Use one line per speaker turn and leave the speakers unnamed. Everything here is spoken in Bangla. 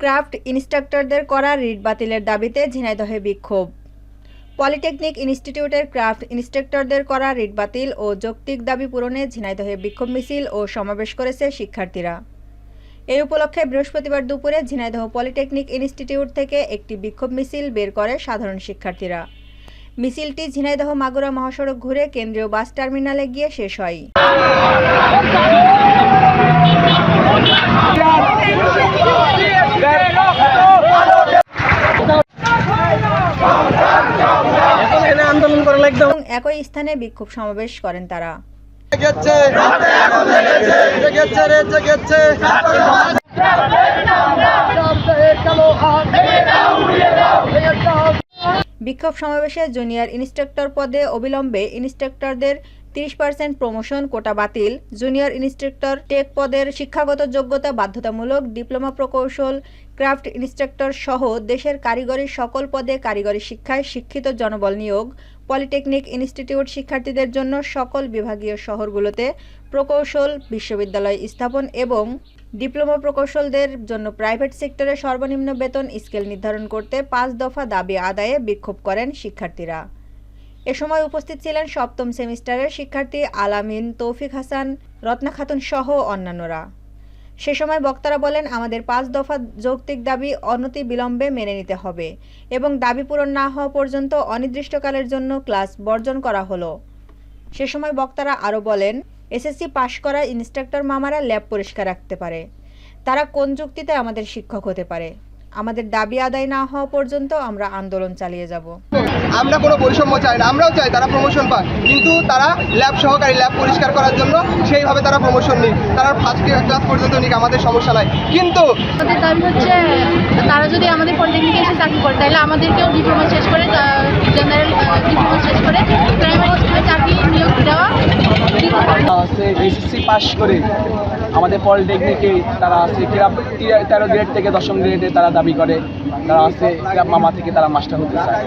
ক্রাফট ইন্সট্রাক্টরদের করা রিট বাতিলের দাবিতে ঝিনাইদহে বিক্ষোভ। পলিটেকনিক ইনস্টিটিউটের ক্রাফট ইন্সট্রাক্টরদের করা রিট বাতিল ও যৌক্তিক দাবি পূরণে ঝিনাইদহে বিক্ষোভ মিছিল ও সমাবেশ করেছে শিক্ষার্থীরা। এই উপলক্ষে বৃহস্পতিবার দুপুরে ঝিনাইদহ পলিটেকনিক ইনস্টিটিউট থেকে একটি বিক্ষোভ মিছিল বের করে সাধারণ শিক্ষার্থীরা। মিছিলটি ঝিনাইদহ মাগুরা মহাসড়ক ঘুরে কেন্দ্রীয় বাস টার্মিনালে গিয়ে শেষ হয়। একই স্থানে বিক্ষোভ সমাবেশ করেন তারা। বিক্ষোভ সমাবেশে জুনিয়র ইন্সট্রাক্টর পদে অবিলম্বে ইন্সট্রাক্টরদের 30% প্রমোশন কোটা বাতিল, জুনিয়র ইন্সট্রাক্টর টেক পদের শিক্ষাগত যোগ্যতা বাধ্যতামূলক, ডিপ্লোমা প্রকৌশল, ক্রাফট ইন্সট্রাক্টর সহ দেশের কারিগরি সকল পদে কারিগরি শিক্ষায় শিক্ষিত জনবল নিয়োগ, পলিটেকনিক ইনস্টিটিউট শিক্ষার্থীদের জন্য সকল বিভাগীয় শহরগুলোতে প্রকৌশল বিশ্ববিদ্যালয় স্থাপন এবং ডিপ্লোমা প্রকৌশলদের জন্য প্রাইভেট সেক্টরে সর্বনিম্ন বেতন স্কেল নির্ধারণ করতে 5 দফা দাবি আদায়ে বিক্ষোভ করেন শিক্ষার্থীরা। এ সময় উপস্থিত ছিলেন সপ্তম সেমিস্টারের শিক্ষার্থী আলামিন, তৌফিক হাসান, রত্না খাতুন সহ অন্যান্যরা। সে সময় বক্তারা বলেন, আমাদের 5 দফা যৌক্তিক দাবি অনতি বিলম্বে মেনে নিতে হবে এবং দাবি পূরণ না হওয়া পর্যন্ত অনির্দিষ্টকালের জন্য ক্লাস বর্জন করা হলো। সে সময় বক্তারা আরও বলেন, এসএসসি পাশ করা ইন্সট্রাক্টর মামারা ল্যাব পরিষ্কার রাখতে পারে, তারা কোন যুক্তিতে আমাদের শিক্ষক হতে পারে? আমাদের দাবি আদায় না হওয়া পর্যন্ত আমরা আন্দোলন চালিয়ে যাব।
আমরা কোনো বৈষম্য চাই না, আমরাও চাই তারা প্রমোশন পাক, কিন্তু তারা ল্যাব সহকারী, ল্যাব পরিষ্কার করার জন্য সেইভাবে তারা প্রমোশন নিক, তারা ফার্স্ট ক্লাস পর্যন্ত নিক, আমাদের সমস্যা নাই। কিন্তু
আমাদের দাবি হচ্ছে তারা যদি আমাদের পলিটেকনিকে এসে চাকরি করে তাহলে আমাদেরকেও ডিপ্লোমা শেষ করে, জেনারেল ডিপ্লোমা শেষ করে প্রাইমারি স্কুলে চাকরি নিয়োগ দেওয়া।
এসএসসি পাস করে আমাদের পলিটেকনিকে তারা আছে 13 গ্রেড থেকে 10ম গ্রেডে তারা দাবি করে, তারা আছে মামা থেকে তারা মাস্টার হতে চায়।